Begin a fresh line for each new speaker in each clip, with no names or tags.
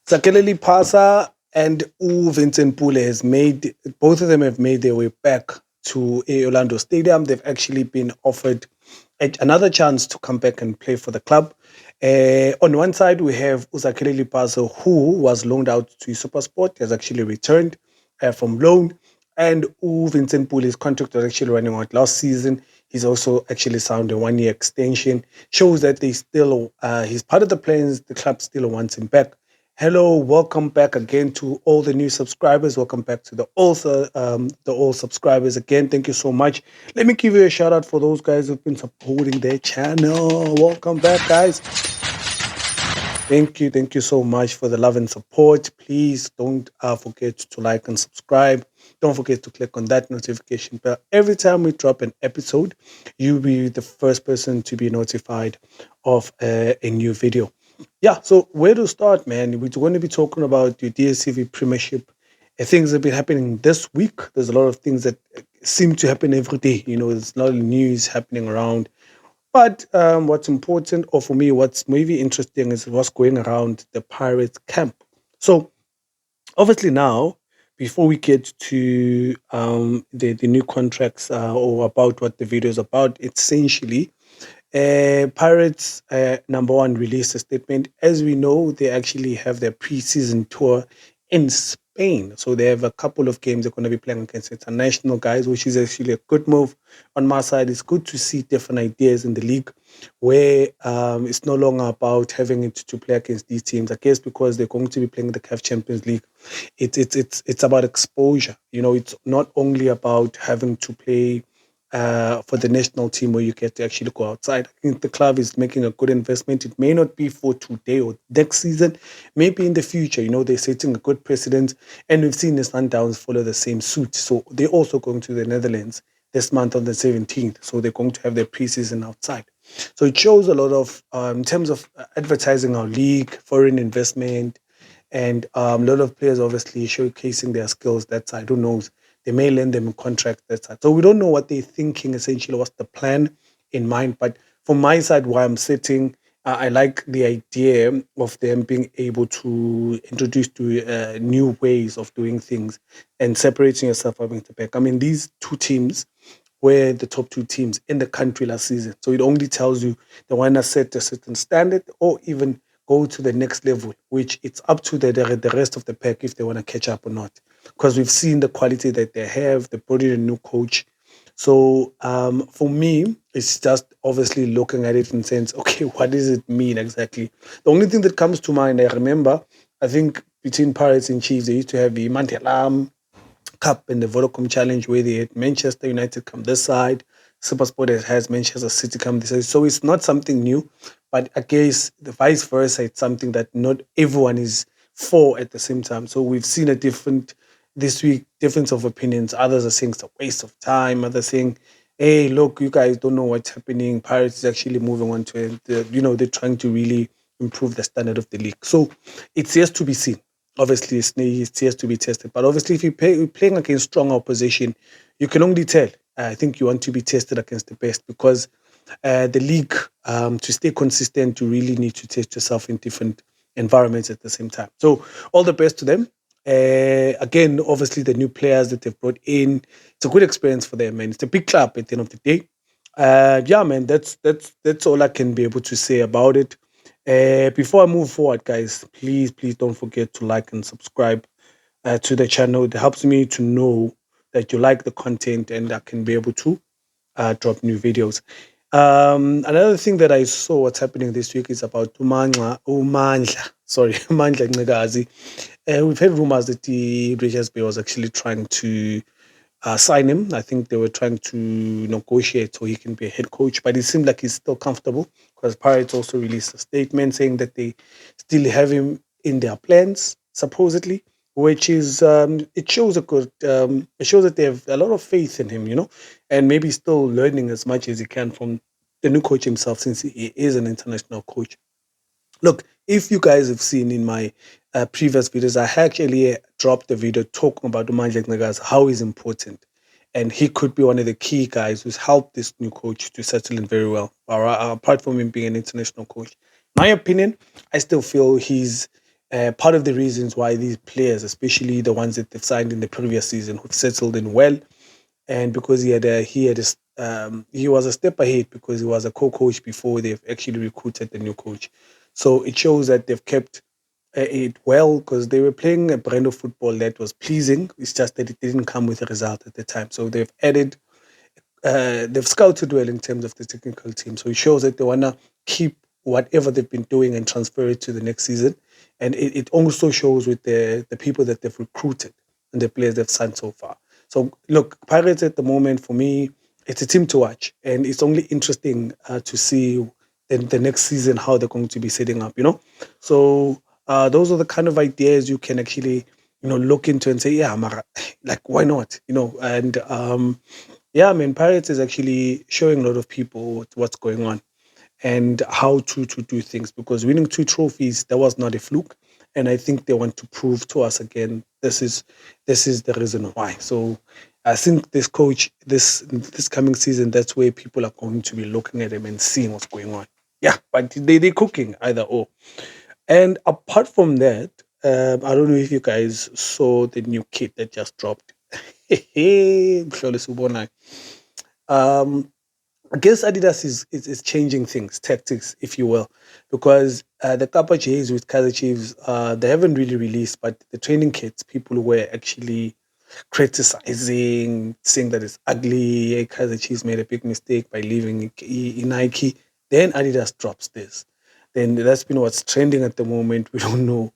Zakhle Lepasa and Vincent Pule has made both of them have made their way back to Orlando Stadium. They've actually been offered another chance to come back and play for the club. On one side, we have Zakhle Lepasa, who was loaned out to Supersport, has actually returned from loan. And Vincent Pule's contract was actually running out last season. He's also actually signed a 1 year extension. Shows that they still he's part of the plans. The club still wants him back. Hello, welcome back again to all the new subscribers. Welcome back to the old subscribers again. Thank you so much. Let me give you a shout out for those guys who've been supporting their channel. Welcome back, guys. Thank you so much for the love and support. Please don't forget to like and subscribe. Don't forget to click on that notification bell. Every time we drop an episode, you'll be the first person to be notified of a new video. Yeah, so where to start, man? We're going to be talking about the DSCV Premiership. Things have been happening this week. There's a lot of things that seem to happen every day. You know, there's a lot of news happening around. But what's important, or for me, what's maybe interesting is what's going around the Pirates camp. So obviously now, before we get to the new contracts or about what the video is about, essentially, Pirates, number one, released a statement. As we know, they actually have their preseason tour in Spain. So they have a couple of games they're going to be playing against international guys, which is actually a good move on my side. It's good to see different ideas in the league where it's no longer about having it to play against these teams. I guess because they're going to be playing the CAF Champions League, it's about exposure. You know, it's not only about having to play for the national team where you get to actually go outside. I think the club is making a good investment. It may not be for today or next season, maybe in the future. You know, they're setting a good precedent, and we've seen the Sundowns follow the same suit. So they're also going to the Netherlands this month on the 17th. So they're going to have their preseason outside. So it shows a lot of, in terms of advertising our league, foreign investment, and a lot of players obviously showcasing their skills that side. Who knows? They may lend them a contract that side. So we don't know what they're thinking, essentially, what's the plan in mind. But from my side, where I'm sitting, I like the idea of them being able to introduce to new ways of doing things and separating yourself up into the back. I mean, these two teams were the top two teams in the country last season. So it only tells you they want to set a certain standard or even go to the next level, which it's up to the rest of the pack if they want to catch up or not. Because we've seen the quality that they have. They brought in a new coach. So for me, it's just obviously looking at it and saying, okay, what does it mean exactly? The only thing that comes to mind, I remember, I think between Pirates and Chiefs, they used to have the Mantelam Cup and the Vodacom Challenge where they had Manchester United come this side, Supersport has Manchester City come this side. So it's not something new, but I guess the vice versa, it's something that not everyone is for at the same time. So we've seen a different this week, difference of opinions. Others are saying it's a waste of time. Others saying, hey, look, you guys don't know what's happening. Pirates is actually moving on to it. They're trying to really improve the standard of the league. So it's yet to be seen. Obviously, it's yet to be tested. But obviously, if you're playing against strong opposition, you can only tell. I think you want to be tested against the best because the league, to stay consistent, you really need to test yourself in different environments at the same time. So all the best to them. Again, obviously, the new players that they've brought in, it's a good experience for them, man. It's a big club at the end of the day. Yeah, man, that's all I can be able to say about it. Before I move forward, guys, please don't forget to like and subscribe to the channel. It helps me to know that you like the content and I can be able to drop new videos. Another thing that I saw what's happening this week is about Umandla. Sorry, Umandla Ncikazi. We've heard rumors that the Rangers Bay was actually trying to sign him. I think they were trying to negotiate so he can be a head coach, but it seemed like he's still comfortable because Pirates also released a statement saying that they still have him in their plans, supposedly, which is it shows it shows that they have a lot of faith in him, and maybe still learning as much as he can from the new coach himself since he is an international coach. Look, if you guys have seen in my previous videos, I actually dropped the video talking about Umandla Ncikazi, how he's important. And he could be one of the key guys who's helped this new coach to settle in very well, apart from him being an international coach. My opinion, I still feel he's Part of the reasons why these players, especially the ones that they've signed in the previous season, who've settled in well, and because he was a step ahead because he was a co-coach before they've actually recruited the new coach. So it shows that they've kept it well because they were playing a brand of football that was pleasing. It's just that it didn't come with a result at the time. So they've scouted well in terms of the technical team. So it shows that they want to keep whatever they've been doing and transfer it to the next season. And it also shows with the people that they've recruited and the players they've signed so far. So look, Pirates at the moment, for me, it's a team to watch. And it's only interesting to see the next season how they're going to be setting up, you know? So those are the kind of ideas you can actually, look into and say, yeah, Mara, like, why not? And yeah, I mean, Pirates is actually showing a lot of people what's going on and how to do things because winning two trophies, that was not a fluke. And I think they want to prove to us again this is the reason why. So I think this coach, this coming season, that's where people are going to be looking at him and seeing what's going on. Yeah, but they're cooking either or. And apart from that, I don't know if you guys saw the new kit that just dropped. Mhlolo Sibonga. um, I guess Adidas is changing things, tactics, if you will, because the Kappa J's with Kaiser Chiefs, they haven't really released, but the training kits, people were actually criticizing, saying that it's ugly. Kaiser Chiefs made a big mistake by leaving in Nike. Then Adidas drops this. Then that's been what's trending at the moment. We don't know.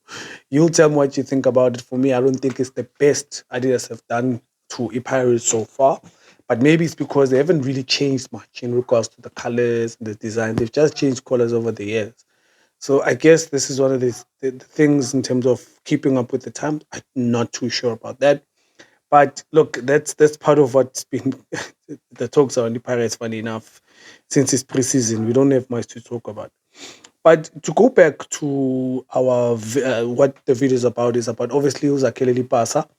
You'll tell me what you think about it. For me, I don't think it's the best Adidas have done to Pirates so far. But maybe it's because they haven't really changed much in regards to the colors and the design. They've just changed colors over the years. So I guess this is one of the things in terms of keeping up with the times. I'm not too sure about that. But look, that's part of what's been the talks are on the Pirates. Funny enough, since it's preseason, we don't have much to talk about. But to go back to what the video is about obviously Zakhle Lepasa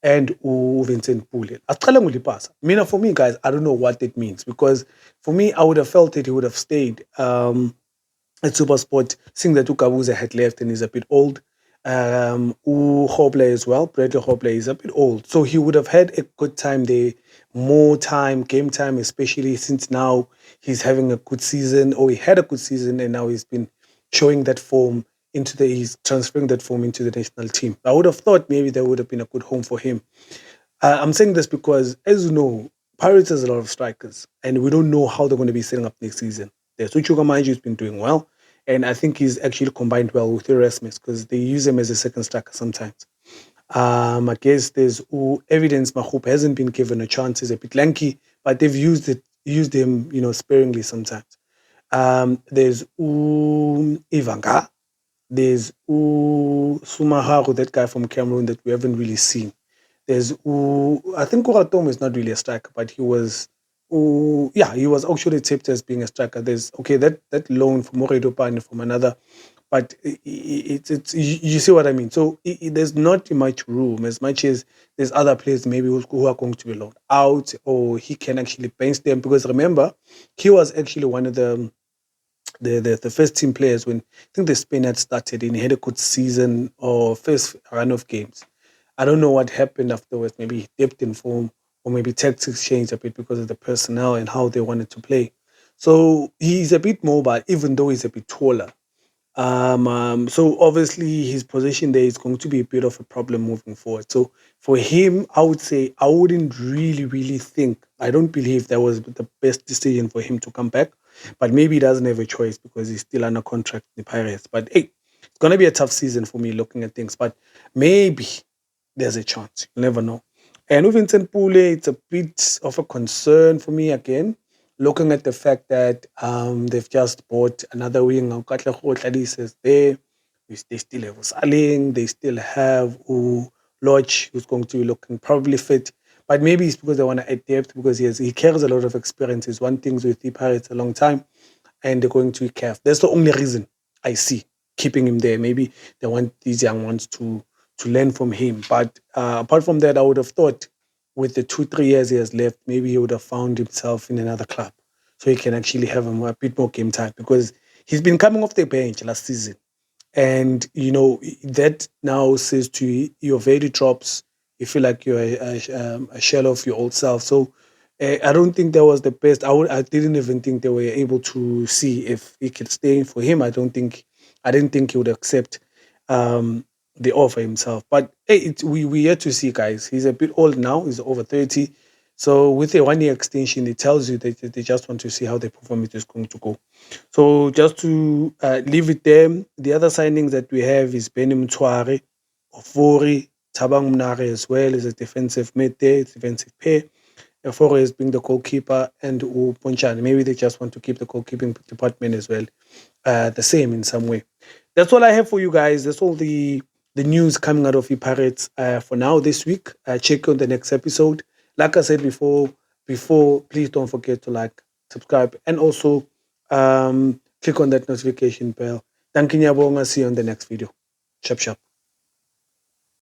and Vincent Pule. Asiqale ngoLipasa. Mina, for me, guys, I don't know what it means because for me, I would have felt that he would have stayed. At Supersport, seeing that Ukabuza had left and is a bit old. Hoble as well, Bradley Hoble is a bit old. So he would have had a good time there, more time, game time, especially since now he's having a good season or he had a good season and now he's been showing that form he's transferring that form into the national team. I would have thought maybe that would have been a good home for him. I'm saying this because, as you know, Pirates has a lot of strikers, and we don't know how they're going to be setting up next season. There's Uchuka Manji who's been doing well, and I think he's actually combined well with Erasmus because they use him as a second striker sometimes. I guess there's evidence Mahoop hasn't been given a chance. He's a bit lanky, but they've used him, sparingly sometimes. There's Ivanga. There's Sumaharu, that guy from Cameroon that we haven't really seen. There's I think Kuratom is not really a striker, but he was actually tipped as being a striker. There's okay that loan from Moredo Pan from another, but it's you see what I mean. So there's not much room as much as there's other players maybe who are going to be loaned out or he can actually bench them because remember he was actually one of the first team players when I think the Spain had started and he had a good season or first run of games. I don't know what happened afterwards. Maybe he dipped in form or maybe tactics changed a bit because of the personnel and how they wanted to play. So he's a bit mobile, even though he's a bit taller. So obviously his position there is going to be a bit of a problem moving forward. So for him, I would say I wouldn't really think. I don't believe that was the best decision for him to come back. But maybe he doesn't have a choice because he's still under contract with the Pirates. But hey, it's gonna be a tough season for me looking at things. But maybe there's a chance. You never know. And with Vincent Pule, it's a bit of a concern for me again looking at the fact that they've just bought another wing. Katle Kgotladi is there. They still have Usaling. They still have Lodge, who's going to be looking probably fit. But maybe it's because they want to add depth because he carries a lot of experience. He's won things with the Pirates a long time and they're going to CAF. That's the only reason I see keeping him there. Maybe they want these young ones to learn from him. But apart from that, I would have thought with the 2-3 years he has left, maybe he would have found himself in another club so he can actually have a bit more game time because he's been coming off the bench last season. And that now says to you, your value drops. You feel like you're a shell of your old self. So I don't think that was the best. I didn't even think they were able to see if he could stay. For him, I didn't think he would accept um, the offer himself. But hey, we yet to see, guys. He's a bit old now. He's over 30. So with a 1 year extension, it tells you that they just want to see how the performance is going to go. So just to leave it there, the other signings that we have is Benny Mtware, Ofori, Tabang Mnare as well as a defensive mid there, defensive pair. Ofori is being the goalkeeper and Ponchane. Maybe they just want to keep the goalkeeping department as well the same in some way. That's all I have for you guys. That's all the news coming out of the Pirates for now this week. Check on the next episode. Like I said before, please don't forget to like, subscribe, and also click on that notification bell. Thank you, Nyabonga. See you on the next video. Chop chop.